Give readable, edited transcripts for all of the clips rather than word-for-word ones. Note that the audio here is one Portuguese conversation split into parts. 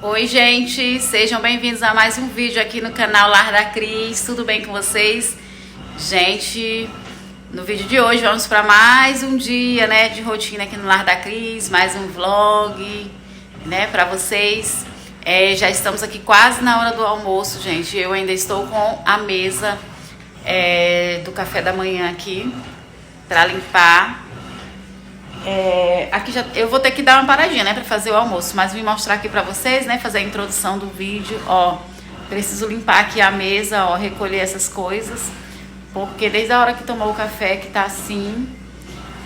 Oi, gente, sejam bem-vindos a mais um vídeo aqui no canal Lar da Cris. Tudo bem com vocês? Gente, no vídeo de hoje vamos para mais um dia, né, de rotina aqui no Lar da Cris, mais um vlog, né, para vocês. Já estamos aqui quase na hora do almoço, gente. Eu ainda estou com a mesa do café da manhã aqui para limpar. Aqui eu vou ter que dar uma paradinha, né, pra fazer o almoço, mas vim mostrar aqui pra vocês, né, fazer a introdução do vídeo. Ó, preciso limpar aqui a mesa, ó, recolher essas coisas, porque desde a hora que tomou o café que tá assim.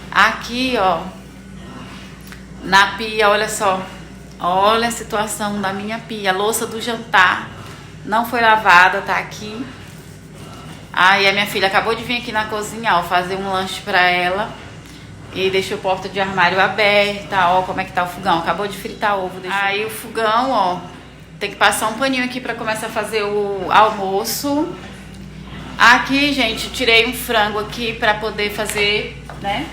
Aqui, ó, na pia, olha só, olha a situação da minha pia. A louça do jantar não foi lavada, tá aqui. Aí a minha filha acabou de vir aqui na cozinha, ó, fazer um lanche pra ela. E deixou a porta de armário aberta, ó, como é que tá o fogão. Acabou de fritar ovo. Aí o fogão, ó, tem que passar um paninho aqui pra começar a fazer o almoço. Aqui, gente, tirei um frango aqui pra poder fazer, né,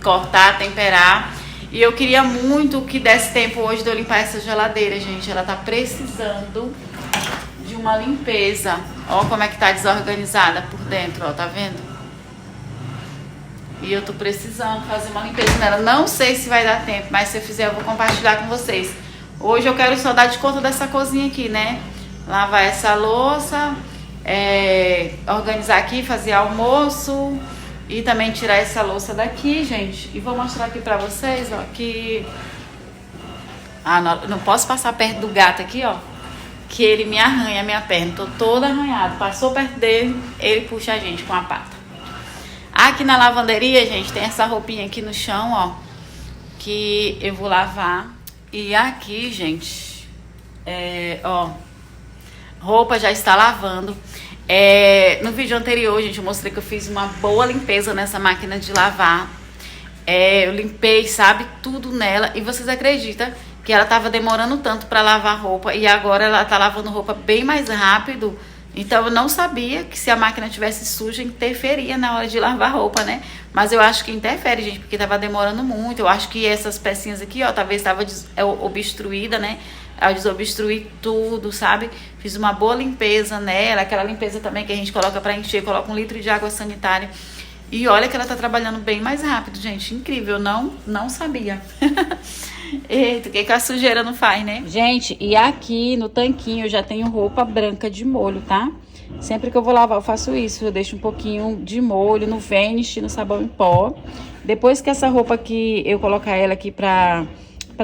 cortar, temperar. E eu queria muito que desse tempo hoje de eu limpar essa geladeira, gente. Ela tá precisando de uma limpeza. Ó como é que tá desorganizada por dentro, ó, tá vendo? E eu tô precisando fazer uma limpeza nela. Não sei se vai dar tempo, mas se eu fizer eu vou compartilhar com vocês. Hoje eu quero só dar de conta dessa cozinha aqui, né? Lavar essa louça, organizar aqui, fazer almoço e também tirar essa louça daqui, gente. E vou mostrar aqui pra vocês, ó, que... não posso passar perto do gato aqui, ó, que ele me arranha a minha perna. Tô toda arranhada. Passou perto dele, ele puxa a gente com a pata. Aqui na lavanderia, gente, tem essa roupinha aqui no chão, ó, que eu vou lavar. E aqui, gente, ó, roupa já está lavando. No vídeo anterior, gente, eu mostrei que eu fiz uma boa limpeza nessa máquina de lavar. Eu limpei, sabe, tudo nela. E vocês acreditam que ela tava demorando tanto para lavar roupa e agora ela tá lavando roupa bem mais rápido? Então eu não sabia que se a máquina tivesse suja interferia na hora de lavar roupa, né? Mas eu acho que interfere, gente, porque tava demorando muito. Eu acho que essas pecinhas aqui, ó, talvez tava obstruída, né? Ao desobstruir tudo, sabe? Fiz uma boa limpeza nela, aquela limpeza também que a gente coloca pra encher, coloca 1 litro de água sanitária. E olha que ela tá trabalhando bem mais rápido, gente. Incrível, não sabia. Eita, o que a sujeira não faz, né? Gente, e aqui no tanquinho eu já tenho roupa branca de molho, tá? Sempre que eu vou lavar eu faço isso. Eu deixo um pouquinho de molho no Vanish, no sabão em pó. Depois que essa roupa aqui, eu colocar ela aqui pra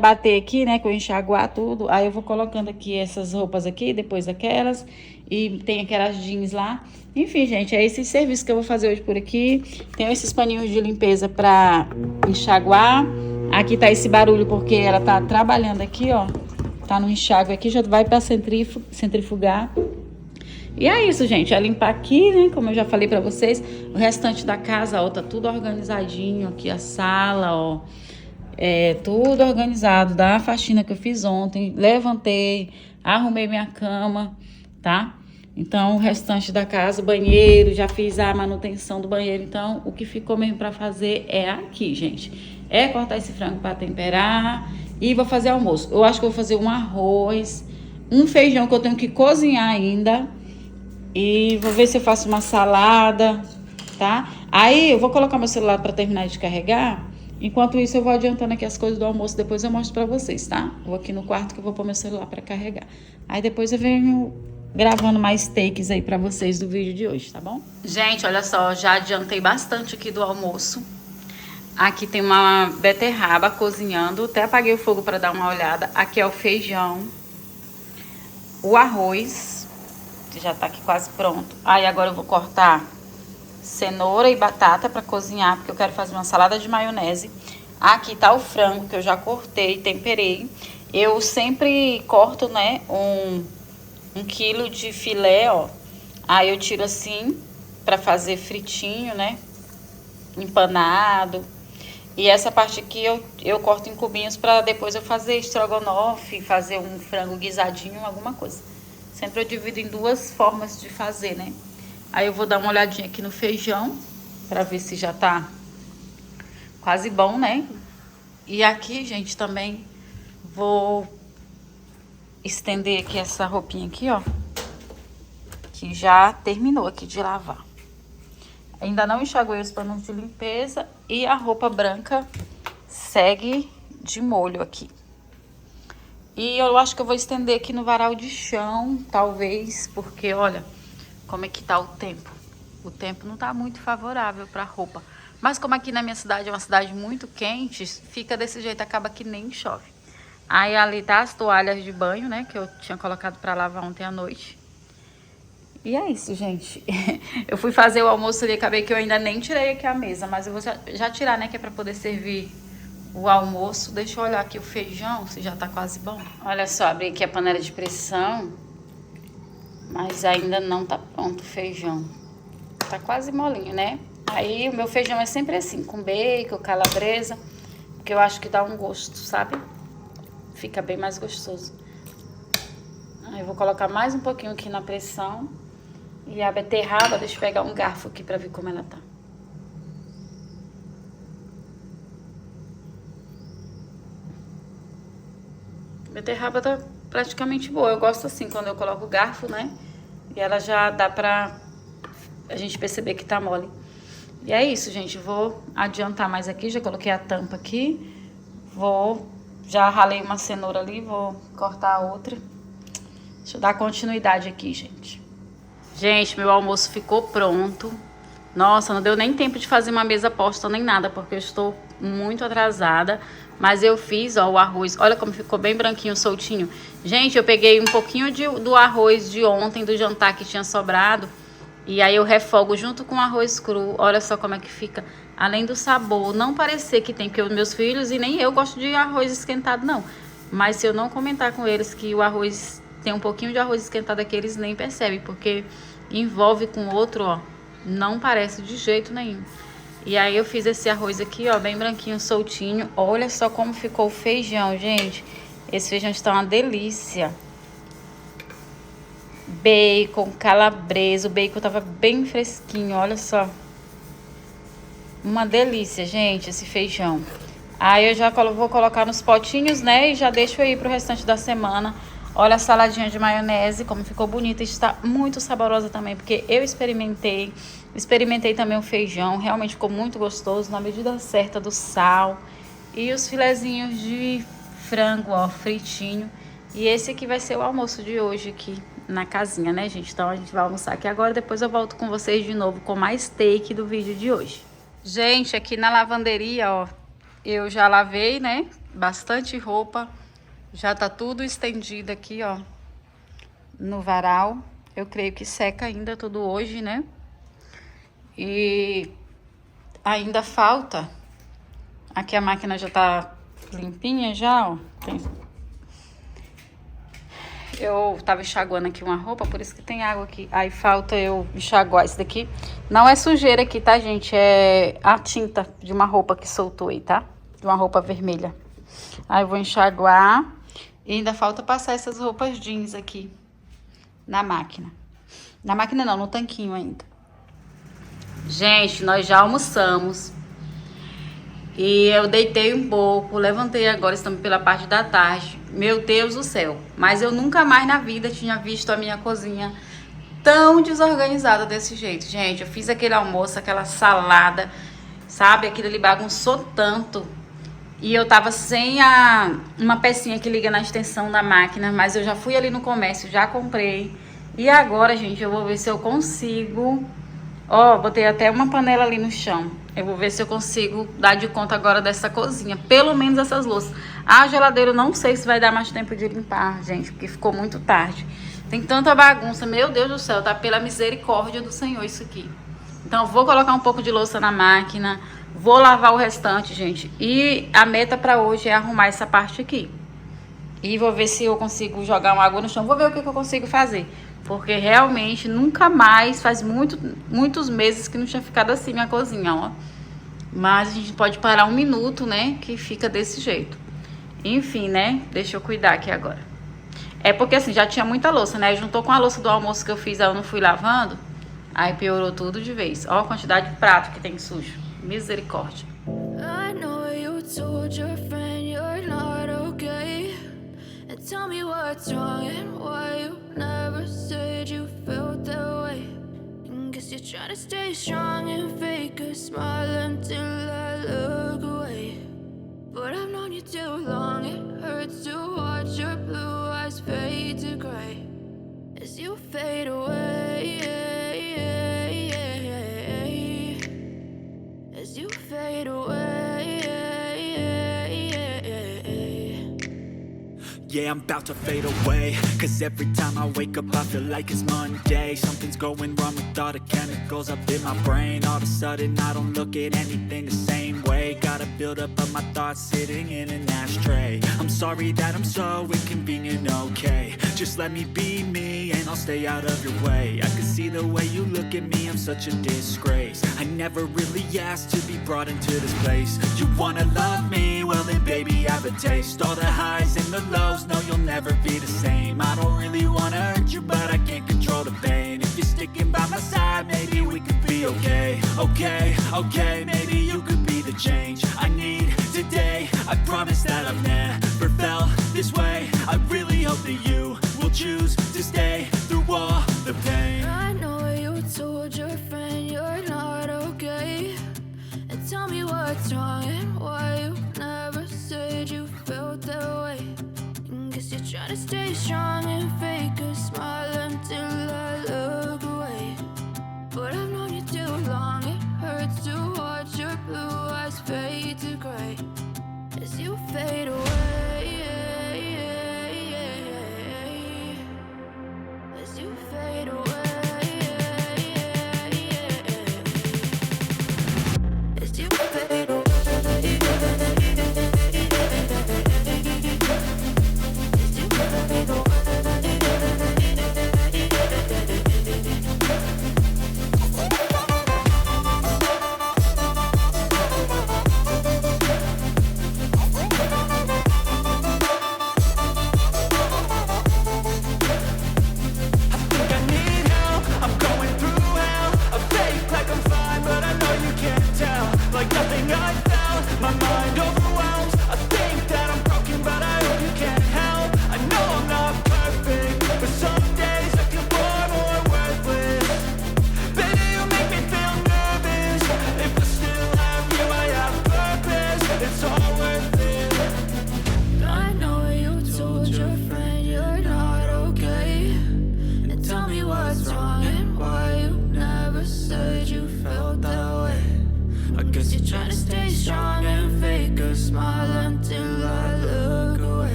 bater aqui, né? Que eu enxaguar tudo. Aí eu vou colocando aqui essas roupas aqui, depois aquelas. E tem aquelas jeans lá. Enfim, gente, é esse serviço que eu vou fazer hoje por aqui. Tenho esses paninhos de limpeza pra enxaguar. Aqui tá esse barulho porque ela tá trabalhando aqui, ó. Tá no enxágue aqui, já vai pra centrifugar. E é isso, gente. É limpar aqui, né? Como eu já falei pra vocês. O restante da casa, ó, tá tudo organizadinho. Aqui a sala, ó. Tudo organizado da faxina que eu fiz ontem. Levantei, arrumei minha cama, tá? Então, o restante da casa, banheiro, já fiz a manutenção do banheiro. Então, o que ficou mesmo pra fazer é aqui, gente. É cortar esse frango pra temperar e vou fazer almoço. Eu acho que eu vou fazer um arroz, um feijão que eu tenho que cozinhar ainda. E vou ver se eu faço uma salada, tá? Aí, eu vou colocar meu celular pra terminar de carregar. Enquanto isso, eu vou adiantando aqui as coisas do almoço. Depois eu mostro pra vocês, tá? Vou aqui no quarto que eu vou pôr meu celular pra carregar. Aí depois eu venho gravando mais takes aí pra vocês do vídeo de hoje, tá bom? Gente, olha só, já adiantei bastante aqui do almoço. Aqui tem uma beterraba cozinhando. Até apaguei o fogo pra dar uma olhada. Aqui é o feijão. O arroz, que já tá aqui quase pronto. Aí agora eu vou cortar cenoura e batata pra cozinhar, porque eu quero fazer uma salada de maionese. Aqui tá o frango que eu já cortei, temperei. Eu sempre corto, né, um quilo de filé, ó. Aí eu tiro assim pra fazer fritinho, né, empanado. E essa parte aqui eu corto em cubinhos pra depois eu fazer estrogonofe, fazer um frango guisadinho, alguma coisa. Sempre eu divido em duas formas de fazer, né? Aí eu vou dar uma olhadinha aqui no feijão, pra ver se já tá quase bom, né? E aqui, gente, também vou estender aqui essa roupinha aqui, ó. Que já terminou aqui de lavar. Ainda não enxaguei os panos de limpeza e a roupa branca segue de molho aqui. E eu acho que eu vou estender aqui no varal de chão, talvez, porque olha como é que tá o tempo. O tempo não tá muito favorável pra roupa. Mas como aqui na minha cidade é uma cidade muito quente, fica desse jeito, acaba que nem chove. Aí ali tá as toalhas de banho, né, que eu tinha colocado pra lavar ontem à noite. E é isso, gente. Eu fui fazer o almoço ali, acabei que eu ainda nem tirei aqui a mesa, mas eu vou já tirar, né, que é pra poder servir o almoço. Deixa eu olhar aqui o feijão, se já tá quase bom. Olha só, abri aqui a panela de pressão, mas ainda não tá pronto o feijão. Tá quase molinho, né? Aí o meu feijão é sempre assim, com bacon, calabresa, porque eu acho que dá um gosto, sabe? Fica bem mais gostoso. Aí eu vou colocar mais um pouquinho aqui na pressão. E a beterraba, deixa eu pegar um garfo aqui pra ver como ela tá. A beterraba tá praticamente boa. Eu gosto assim, quando eu coloco o garfo, né? E ela já dá pra a gente perceber que tá mole. E é isso, gente. Vou adiantar mais aqui. Já coloquei a tampa aqui. Já ralei uma cenoura ali. Vou cortar a outra. Deixa eu dar continuidade aqui, gente. Gente, meu almoço ficou pronto. Nossa, não deu nem tempo de fazer uma mesa posta nem nada, porque eu estou muito atrasada. Mas eu fiz, ó, o arroz. Olha como ficou bem branquinho, soltinho. Gente, eu peguei um pouquinho do arroz de ontem, do jantar que tinha sobrado. E aí eu refogo junto com o arroz cru. Olha só como é que fica. Além do sabor, não parecer que tem, porque os meus filhos e nem eu gosto de arroz esquentado, não. Mas se eu não comentar com eles que o arroz tem um pouquinho de arroz esquentado aqui, eles nem percebem, porque envolve com outro, ó, não parece de jeito nenhum. E aí eu fiz esse arroz aqui, ó, bem branquinho, soltinho. Olha só como ficou o feijão, gente. Esse feijão está uma delícia. Bacon, calabresa, o bacon tava bem fresquinho, olha só. Uma delícia, gente, esse feijão. Aí eu já vou colocar nos potinhos, né, e já deixo aí pro restante da semana. Olha a saladinha de maionese, como ficou bonita. Está muito saborosa também, porque eu experimentei também o feijão. Realmente ficou muito gostoso, na medida certa do sal. E os filezinhos de frango, ó, fritinho. E esse aqui vai ser o almoço de hoje aqui na casinha, né, gente? Então a gente vai almoçar aqui agora, depois eu volto com vocês de novo com mais take do vídeo de hoje. Gente, aqui na lavanderia, ó, eu já lavei, né, bastante roupa. Já tá tudo estendido aqui, ó, no varal. Eu creio que seca ainda tudo hoje, né? E ainda falta. Aqui a máquina já tá limpinha já, ó. Eu tava enxaguando aqui uma roupa, por isso que tem água aqui. Aí falta eu enxaguar isso daqui. Não é sujeira aqui, tá, gente? É a tinta de uma roupa que soltou aí, tá? De uma roupa vermelha. Aí eu vou enxaguar. E ainda falta passar essas roupas jeans aqui na máquina. Na máquina não, no tanquinho ainda. Gente, nós já almoçamos. E eu deitei um pouco, levantei agora, estamos pela parte da tarde. Meu Deus do céu. Mas eu nunca mais na vida tinha visto a minha cozinha tão desorganizada desse jeito. Gente, eu fiz aquele almoço, aquela salada, sabe? Aquilo ali bagunçou tanto. E eu tava sem uma pecinha que liga na extensão da máquina, mas eu já fui ali no comércio, já comprei. E agora, gente, eu vou ver se eu consigo. Ó, botei até uma panela ali no chão. Eu vou ver se eu consigo dar de conta agora dessa cozinha. Pelo menos essas louças. A geladeira eu não sei se vai dar mais tempo de limpar, gente, porque ficou muito tarde. Tem tanta bagunça, meu Deus do céu, tá pela misericórdia do Senhor isso aqui. Então eu vou colocar um pouco de louça na máquina. Vou lavar o restante, gente. E a meta pra hoje é arrumar essa parte aqui. E vou ver se eu consigo jogar uma água no chão. Vou ver o que eu consigo fazer. Porque realmente nunca mais, faz muitos meses que não tinha ficado assim minha cozinha, ó. Mas a gente pode parar um minuto, né? Que fica desse jeito. Enfim, né? Deixa eu cuidar aqui agora. É porque assim, já tinha muita louça, né? Juntou com a louça do almoço que eu fiz, aí eu não fui lavando. Aí piorou tudo de vez. Ó a quantidade de prato que tem sujo. Misericórdia. I know you told your friend you're not okay, and Tell me what's wrong and why you never said you felt that way. And guess you're trying to stay strong and fake a smile until I look away. But I've known you too long, it hurts to watch your blue eyes fade to gray as you fade away, as you fade away. Yeah, I'm about to fade away, cause every time I wake up I feel like it's Monday. Something's going wrong with all the chemicals up in my brain. All of a sudden I don't look at anything the same way. Gotta build up of my thoughts sitting in an ashtray. I'm sorry that I'm so inconvenient, okay. Just let me be me and I'll stay out of your way. I can see the way you look at me, I'm such a disgrace. I never really asked to be brought into this place. You wanna love me? Well then baby have a taste. All the highs and the lows, no you'll never be the same. I don't really wanna hurt you but I can't control the pain. If you're sticking by my side maybe we could be okay. Okay, maybe you could be the change I need today. I promise that I've never felt this way. I really hope that you will choose to stay through all the pain. I know you told your friend you're not okay. And tell me what's wrong and why you never said you felt that way. And guess you're trying to stay strong and fake a smile until I look away. But I've known you too long, it hurts to watch your blue eyes fade to gray as you fade away, as you fade away, as you fade away.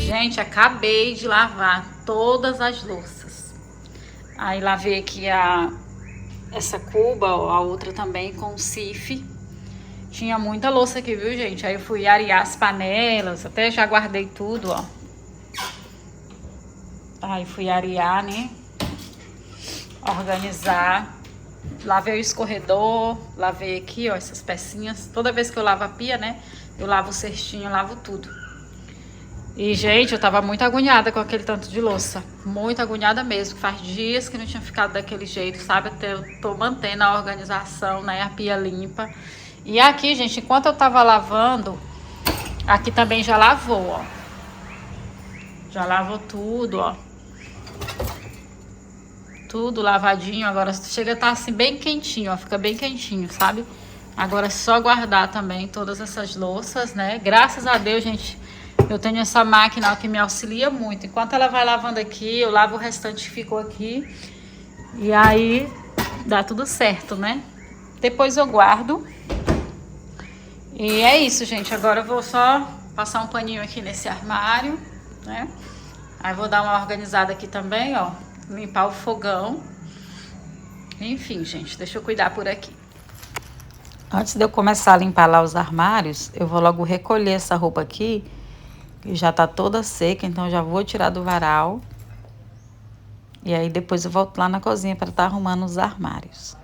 Gente, acabei de lavar todas as louças. Aí lavei aqui essa cuba, a outra também com o sif. Tinha muita louça aqui, viu, gente? Aí eu fui arear as panelas, até já guardei tudo, ó. Aí fui arear, né? Organizar. Lavei o escorredor, lavei aqui, ó, essas pecinhas. Toda vez que eu lavo a pia, né? Eu lavo o cestinho, lavo tudo. E, gente, eu tava muito agoniada com aquele tanto de louça. Muito agoniada mesmo. Faz dias que não tinha ficado daquele jeito, sabe? Até eu tô mantendo a organização, né? A pia limpa. E aqui, gente, enquanto eu tava lavando, aqui também já lavou, ó. Já lavou tudo, ó. Tudo lavadinho. Agora chega a estar assim bem quentinho, ó. Fica bem quentinho, sabe? Agora é só guardar também todas essas louças, né? Graças a Deus, gente, eu tenho essa máquina ó, que me auxilia muito. Enquanto ela vai lavando aqui, eu lavo o restante que ficou aqui. E aí dá tudo certo, né? Depois eu guardo. E é isso, gente. Agora eu vou só passar um paninho aqui nesse armário, né? Aí vou dar uma organizada aqui também, ó. Limpar o fogão. Enfim, gente, deixa eu cuidar por aqui. Antes de eu começar a limpar lá os armários, eu vou logo recolher essa roupa aqui, que já tá toda seca, então já vou tirar do varal. E aí depois eu volto lá na cozinha para estar arrumando os armários.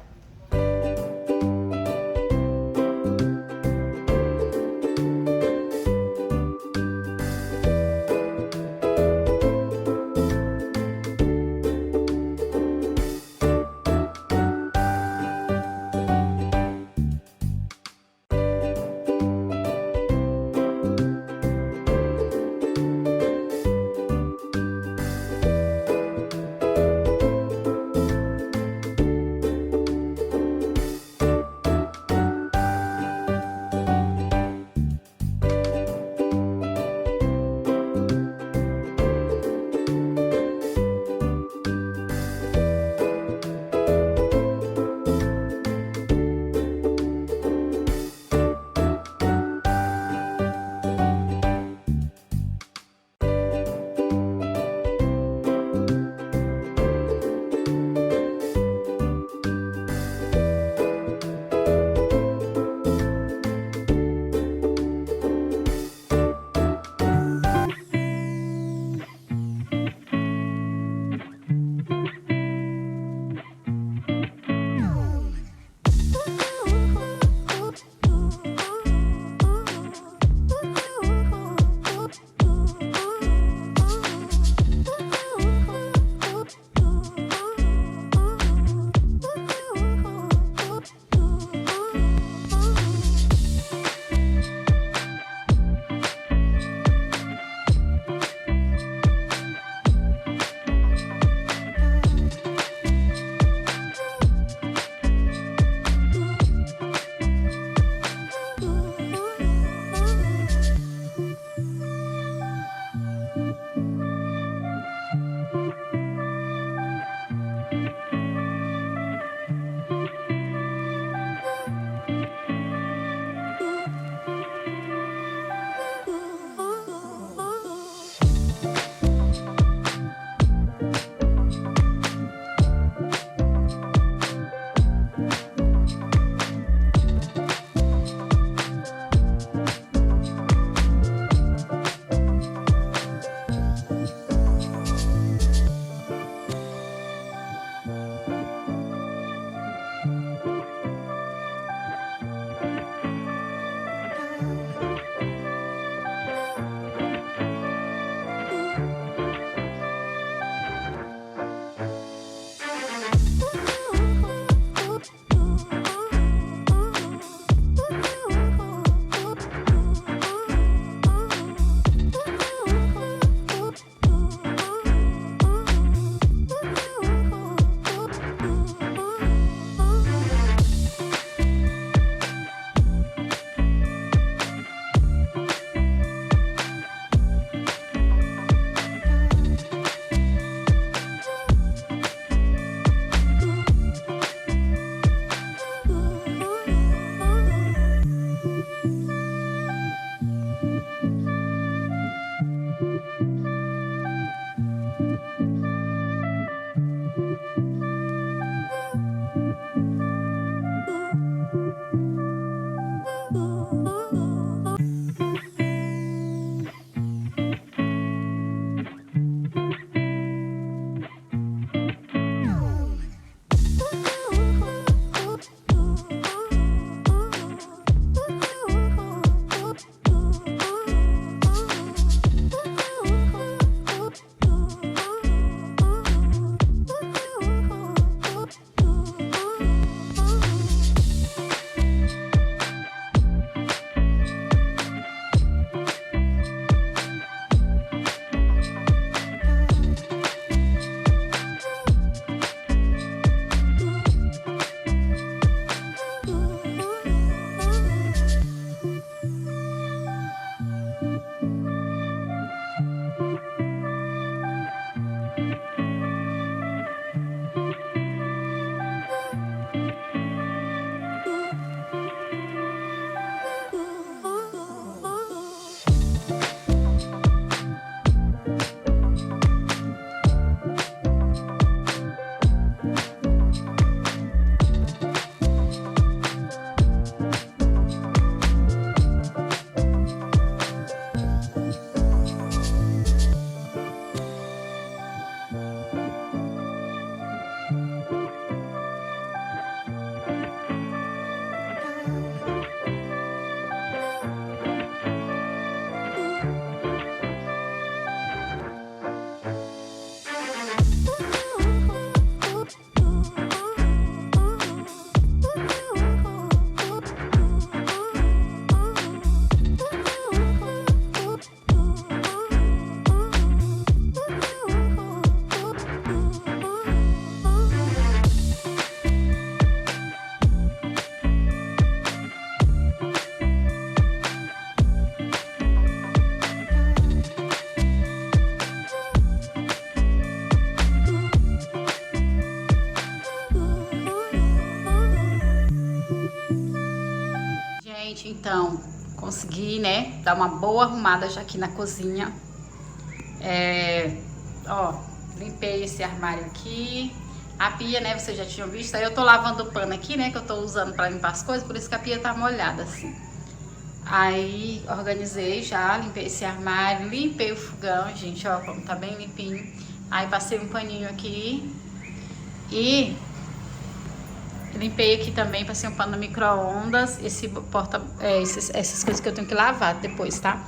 consegui, né, dar uma boa arrumada já aqui na cozinha. Ó, limpei esse armário aqui. A pia, né, vocês já tinham visto. Aí eu tô lavando o pano aqui, né, que eu tô usando pra limpar as coisas, por isso que a pia tá molhada assim. Aí organizei já, limpei esse armário, limpei o fogão, gente, ó, como tá bem limpinho. Aí passei um paninho aqui e limpei aqui também, passei um pano no micro-ondas. Essas coisas que eu tenho que lavar depois, tá?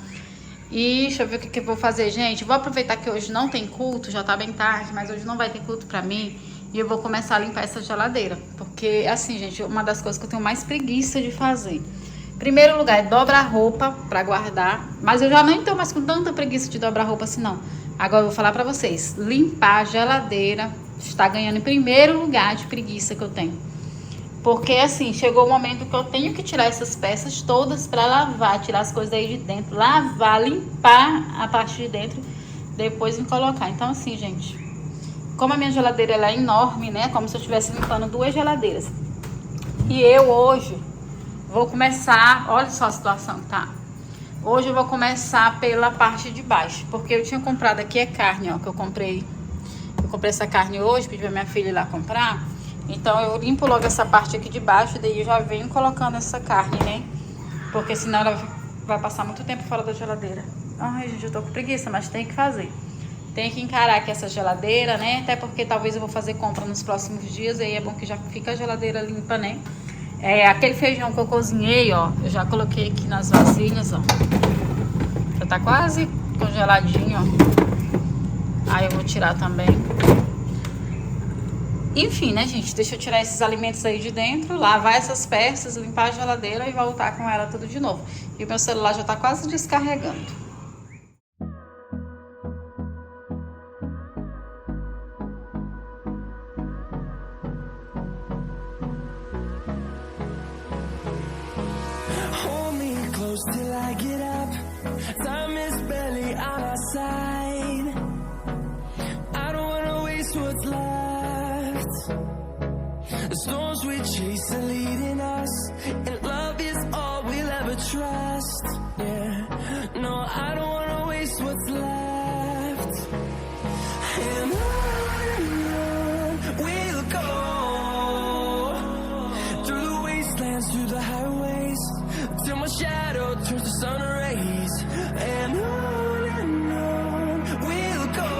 E deixa eu ver o que eu vou fazer, gente. Vou aproveitar que hoje não tem culto, já tá bem tarde, mas hoje não vai ter culto pra mim. E eu vou começar a limpar essa geladeira. Porque, assim, gente, uma das coisas que eu tenho mais preguiça de fazer. Primeiro lugar, é dobrar roupa pra guardar. Mas eu já nem tô mais com tanta preguiça de dobrar roupa assim, não. Agora eu vou falar pra vocês. Limpar a geladeira está ganhando em primeiro lugar de preguiça que eu tenho. Porque, assim, chegou o momento que eu tenho que tirar essas peças todas pra lavar. Tirar as coisas aí de dentro. Lavar, limpar a parte de dentro. Depois me colocar. Então, assim, gente, como a minha geladeira ela é enorme, né? Como se eu estivesse limpando 2 geladeiras. E eu hoje vou começar, olha só a situação, tá? Hoje eu vou começar pela parte de baixo, porque eu tinha comprado aqui carne, ó, que eu comprei. Eu comprei essa carne hoje, pedi pra minha filha ir lá comprar. Então eu limpo logo essa parte aqui de baixo, daí eu já venho colocando essa carne, né? Porque senão ela vai passar muito tempo fora da geladeira. Ai, gente, eu tô com preguiça, mas tem que fazer. Tem que encarar aqui essa geladeira, né? Até porque talvez eu vou fazer compra nos próximos dias, e aí é bom que já fica a geladeira limpa, né? Aquele feijão que eu cozinhei, ó, eu já coloquei aqui nas vasilhas, ó. Já tá quase congeladinho, ó. Aí eu vou tirar também. Enfim, né, gente? Deixa eu tirar esses alimentos aí de dentro, lavar essas peças, limpar a geladeira e voltar com ela tudo de novo. E o meu celular já tá quase descarregando. Till I get up, time is barely on our side. I don't wanna waste what's left. The storms we chase are leading us, and love is all we'll ever trust. Yeah, no, I don't wanna waste what's left. And on we'll go, through the wastelands, through the highways, till my shadow turns to sun rays. And on we'll go,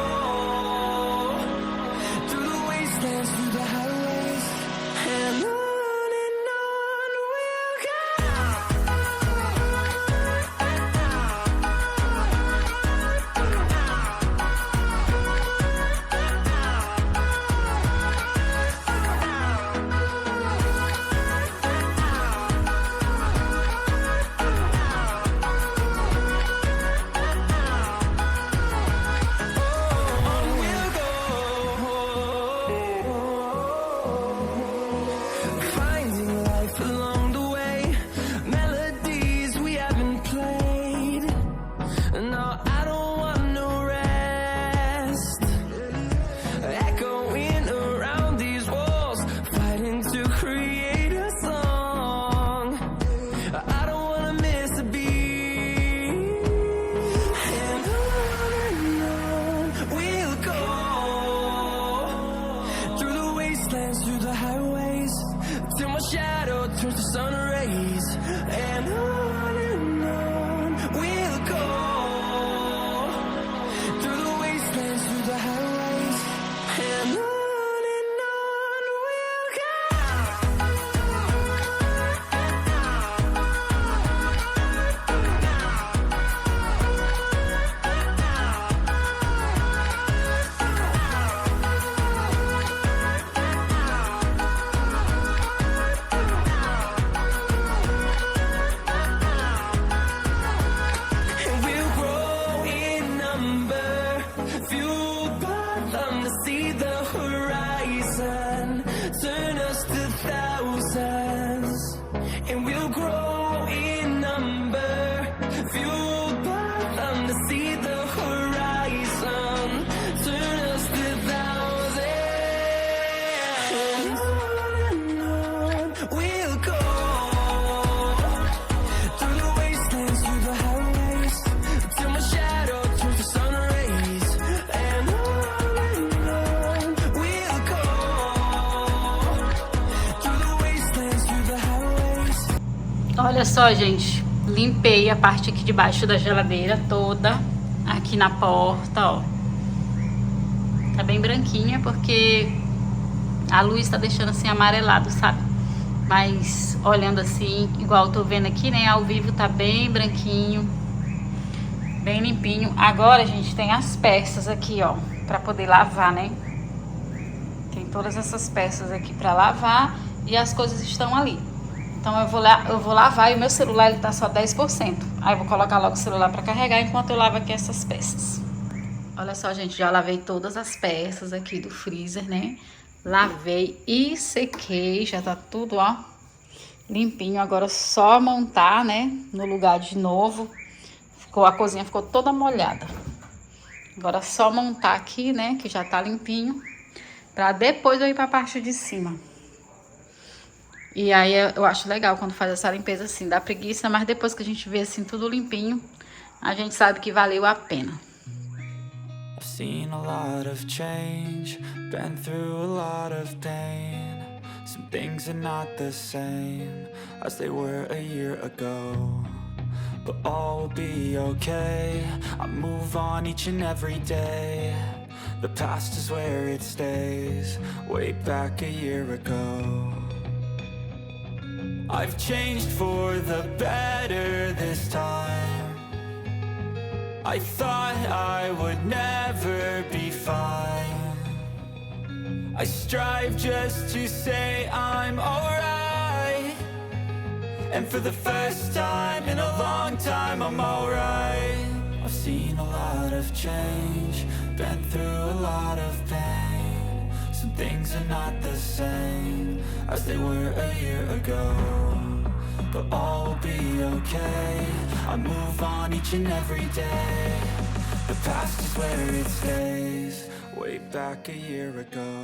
through the wastelands, through the highways. And on we'll Olha só, gente, limpei a parte aqui de baixo da geladeira toda, aqui na porta, ó. Tá bem branquinha porque a luz tá deixando assim amarelado, sabe? Mas olhando assim, igual eu tô vendo aqui, né, ao vivo tá bem branquinho, bem limpinho. Agora, gente, tem as peças aqui, ó, pra poder lavar, né? Tem todas essas peças aqui pra lavar e as coisas estão ali. Então eu vou lavar e o meu celular ele tá só 10%. Aí eu vou colocar logo o celular pra carregar enquanto eu lavo aqui essas peças. Olha só, gente, já lavei todas as peças aqui do freezer, né? Lavei e sequei, já tá tudo, ó, limpinho. Agora é só montar, né, no lugar de novo. A cozinha ficou toda molhada. Agora é só montar aqui, né, que já tá limpinho, pra depois eu ir pra parte de cima. E aí eu acho legal quando faz essa limpeza assim, dá preguiça, mas depois que a gente vê assim tudo limpinho, a gente sabe que valeu a pena. I've seen a lot of change, been through a lot of pain. Some things are not the same as they were a year ago, but all will be okay. I move on each and every day. The past is where it stays, way back a year ago. I've changed for the better this time. I thought I would never be fine. I strive just to say I'm alright, and for the first time in a long time I'm alright. I've seen a lot of change, been through a lot of pain. Some things are not the same as they were a year ago, but all will be okay. I move on each and every day. The past is where it stays, way back a year ago.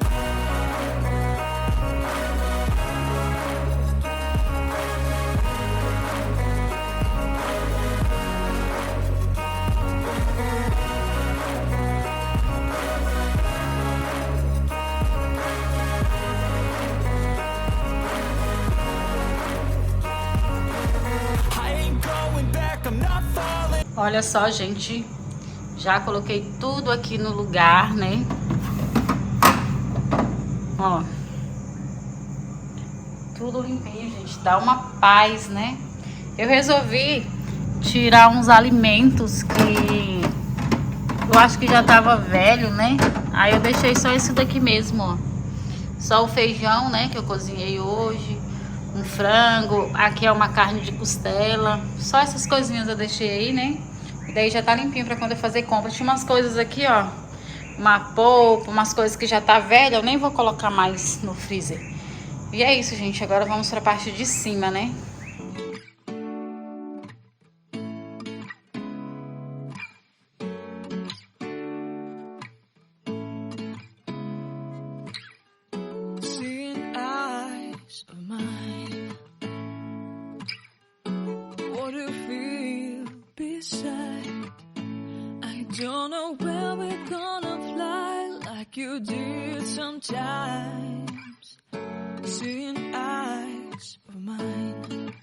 Olha só, gente, já coloquei tudo aqui no lugar, né? Ó, tudo limpinho, gente, dá uma paz, né? Eu resolvi tirar uns alimentos que eu acho que já tava velho, né? Aí eu deixei só esse daqui mesmo, ó. Só o feijão, né, que eu cozinhei hoje. Um frango, aqui é uma carne de costela. Só essas coisinhas eu deixei aí, né? E daí já tá limpinho pra quando eu fazer compra. Tinha umas coisas aqui, ó, uma polpa, umas coisas que já tá velha, eu nem vou colocar mais no freezer. E é isso, gente, agora vamos pra parte de cima, né? Don't know where we're gonna fly like you did sometimes. Seeing eyes of mine.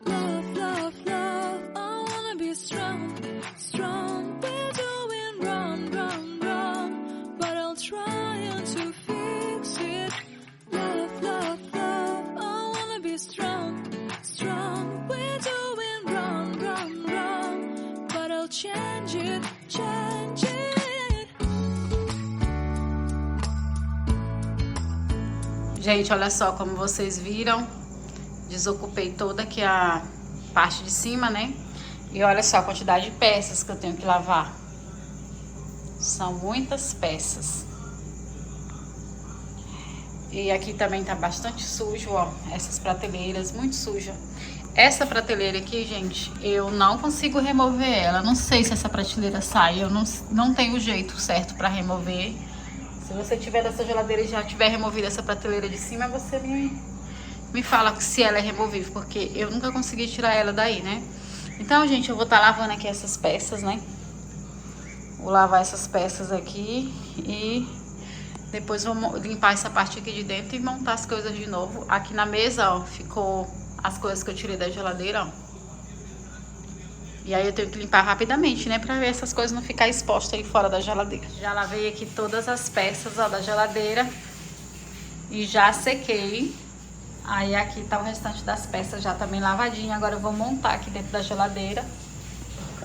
Love, love, love, I wanna be strong, strong. We're doing wrong, wrong, wrong, but I'll try to fix it. Love, love, love, I wanna be strong, strong. We're doing wrong, wrong, wrong, but I'll change it, change it. Gente, olha só, como vocês viram, desocupei toda aqui a parte de cima, né? E olha só a quantidade de peças que eu tenho que lavar. São muitas peças. E aqui também tá bastante sujo, ó. Essas prateleiras, muito suja. Essa prateleira aqui, gente, eu não consigo remover ela. Não sei se essa prateleira sai. Eu não tenho o jeito certo pra remover. Se você tiver dessa geladeira e já tiver removido essa prateleira de cima, você me fala se ela é removível, porque eu nunca consegui tirar ela daí, né? Então, gente, eu vou estar lavando aqui essas peças, né? Vou lavar essas peças aqui e depois vou limpar essa parte aqui de dentro e montar as coisas de novo. Aqui na mesa, ó, ficou as coisas que eu tirei da geladeira, ó. E aí eu tenho que limpar rapidamente, né? Pra ver essas coisas não ficar expostas aí fora da geladeira. Já lavei aqui todas as peças, ó, da geladeira. E já sequei. Aí aqui tá o restante das peças já também lavadinha. Agora eu vou montar aqui dentro da geladeira.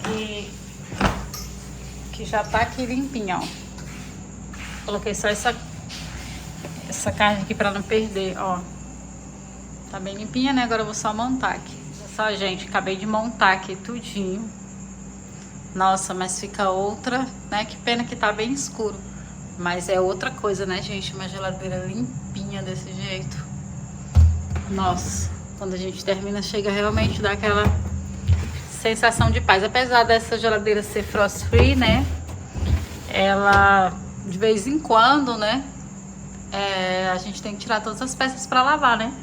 E que já tá aqui limpinha, ó. Coloquei só essa carne aqui pra não perder, ó. Tá bem limpinha, né? Agora eu vou só montar aqui. Só, gente, acabei de montar aqui tudinho. Nossa, mas fica outra, né? Que pena que tá bem escuro. Mas é outra coisa, né, gente? Uma geladeira limpinha desse jeito. Nossa, quando a gente termina, chega realmente a dar aquela sensação de paz. Apesar dessa geladeira ser frost free, né? Ela, de vez em quando, né? A gente tem que tirar todas as peças pra lavar, né?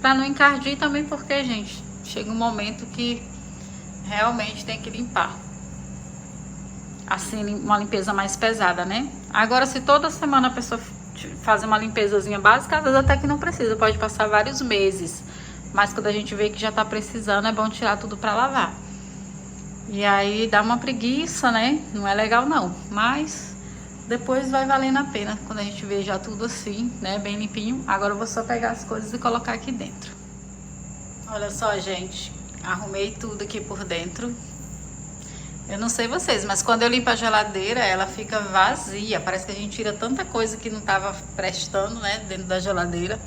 Pra não encardir também, porque, gente, chega um momento que realmente tem que limpar. Assim, uma limpeza mais pesada, né? Agora, se toda semana a pessoa fazer uma limpezazinha básica, às vezes até que não precisa, pode passar vários meses. Mas quando a gente vê que já tá precisando, é bom tirar tudo pra lavar. E aí dá uma preguiça, né? Não é legal não, mas depois vai valendo a pena quando a gente vê já tudo assim, né? Bem limpinho. Agora eu vou só pegar as coisas e colocar aqui dentro. Olha só, gente, arrumei tudo aqui por dentro. Eu não sei vocês, mas quando eu limpo a geladeira, ela fica vazia. Parece que a gente tira tanta coisa que não tava prestando, né, dentro da geladeira.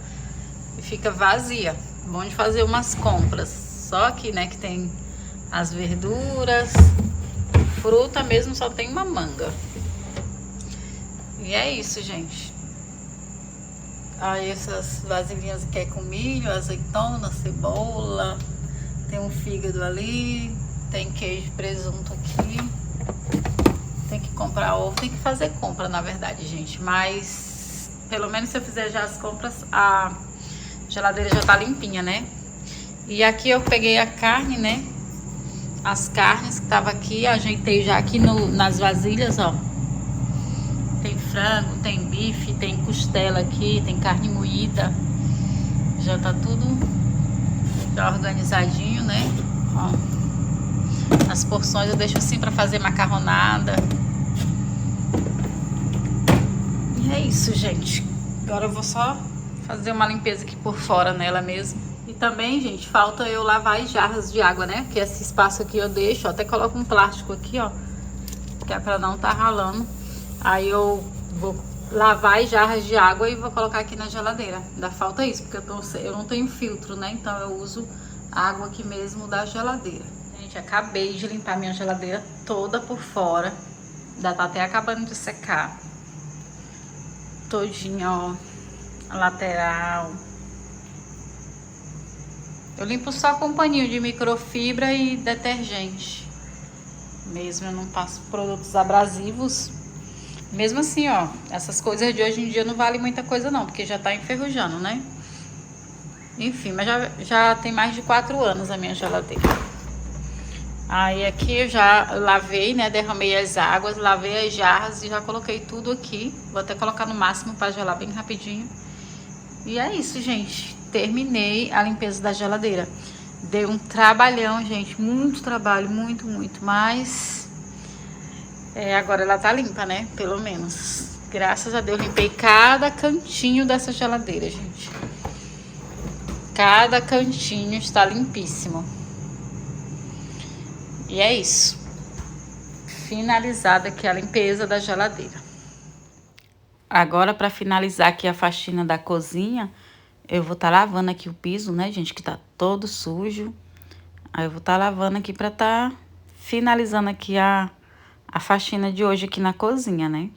E fica vazia. Bom de fazer umas compras. Só aqui, né, que tem as verduras. Fruta mesmo só tem uma manga. E é isso, gente. Aí essas vasilhinhas aqui é com milho, azeitona, cebola. Tem um fígado ali. Tem queijo, presunto aqui. Tem que comprar ovo. Tem que fazer compra, na verdade, gente. Mas pelo menos se eu fizer já as compras, a geladeira já tá limpinha, né? E aqui eu peguei a carne, né? As carnes que tava aqui, ajeitei já aqui nas vasilhas, ó. Tem frango, tem bife, tem costela aqui, tem carne moída. Já tá tudo já organizadinho, né? Ó. As porções eu deixo assim pra fazer macarronada. E é isso, gente. Agora eu vou só fazer uma limpeza aqui por fora nela mesmo. E também, gente, falta eu lavar as jarras de água, né? Porque esse espaço aqui eu deixo, ó, até coloco um plástico aqui, ó, que é pra não tá ralando. Aí eu vou lavar as jarras de água e vou colocar aqui na geladeira. Ainda falta isso, porque eu não tenho filtro, né? Então eu uso a água aqui mesmo da geladeira. Gente, acabei de limpar minha geladeira toda por fora. Ainda tá até acabando de secar. Todinha, ó. A lateral. Eu limpo só com paninho de microfibra e detergente. Mesmo eu não passo produtos abrasivos. Mesmo assim, ó, essas coisas de hoje em dia não valem muita coisa não, porque já tá enferrujando, né? Enfim, mas já tem mais de 4 anos a minha geladeira. Aí aqui eu já lavei, né? Derramei as águas, lavei as jarras e já coloquei tudo aqui. Vou até colocar no máximo para gelar bem rapidinho. E é isso, gente. Terminei a limpeza da geladeira. Deu um trabalhão, gente. Muito trabalho, muito, muito. Mas agora ela tá limpa, né? Pelo menos. Graças a Deus, limpei cada cantinho dessa geladeira, gente. Cada cantinho está limpíssimo. E é isso. Finalizada aqui a limpeza da geladeira. Agora, para finalizar aqui a faxina da cozinha, eu vou estar lavando aqui o piso, né, gente, que tá todo sujo. Aí eu vou estar lavando aqui para estar finalizando aqui a faxina de hoje aqui na cozinha, né?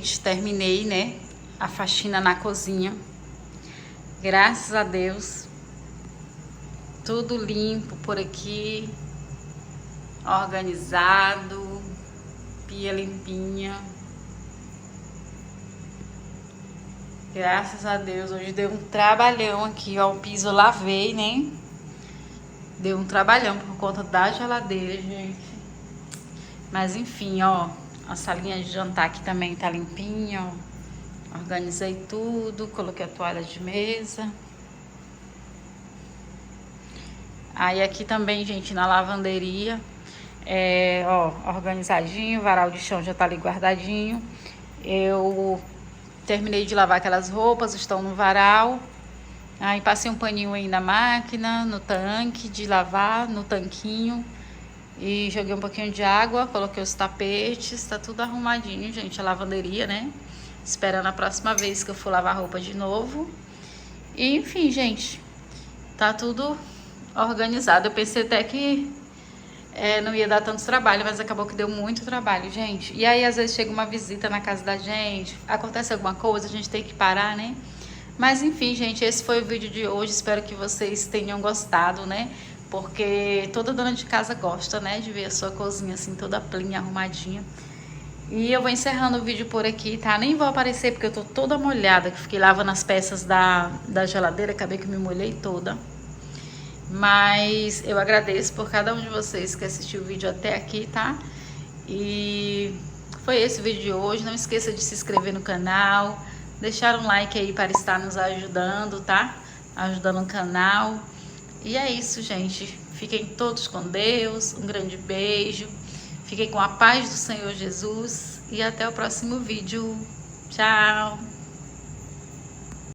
gente, terminei, né, a faxina na cozinha. Graças a Deus. Tudo limpo por aqui, organizado, pia limpinha. Graças a Deus, hoje deu um trabalhão aqui, ó, o piso eu lavei, né? Deu um trabalhão por conta da geladeira, gente. Mas enfim, ó, a salinha de jantar aqui também tá limpinha, ó. Organizei tudo, coloquei a toalha de mesa. Aí aqui também, gente, na lavanderia, ó, organizadinho, o varal de chão já tá ali guardadinho. Eu terminei de lavar aquelas roupas, estão no varal. Aí passei um paninho aí na máquina, no tanque de lavar, no tanquinho. E joguei um pouquinho de água, coloquei os tapetes, tá tudo arrumadinho, gente, a lavanderia, né? Esperando a próxima vez que eu for lavar roupa de novo. E enfim, gente, tá tudo organizado. Eu pensei até que não ia dar tanto trabalho, mas acabou que deu muito trabalho, gente. E aí às vezes chega uma visita na casa da gente, acontece alguma coisa, a gente tem que parar, né? Mas enfim, gente, esse foi o vídeo de hoje. Espero que vocês tenham gostado, né? Porque toda dona de casa gosta, né, de ver a sua cozinha assim toda plinha, arrumadinha. E eu vou encerrando o vídeo por aqui, tá? Nem vou aparecer porque eu tô toda molhada, que fiquei lavando as peças da geladeira, acabei que me molhei toda. Mas eu agradeço por cada um de vocês que assistiu o vídeo até aqui, tá? E foi esse o vídeo de hoje. Não esqueça de se inscrever no canal, deixar um like aí para estar nos ajudando, tá? Ajudando o canal. E é isso, gente. Fiquem todos com Deus. Um grande beijo. Fiquem com a paz do Senhor Jesus. E até o próximo vídeo. Tchau!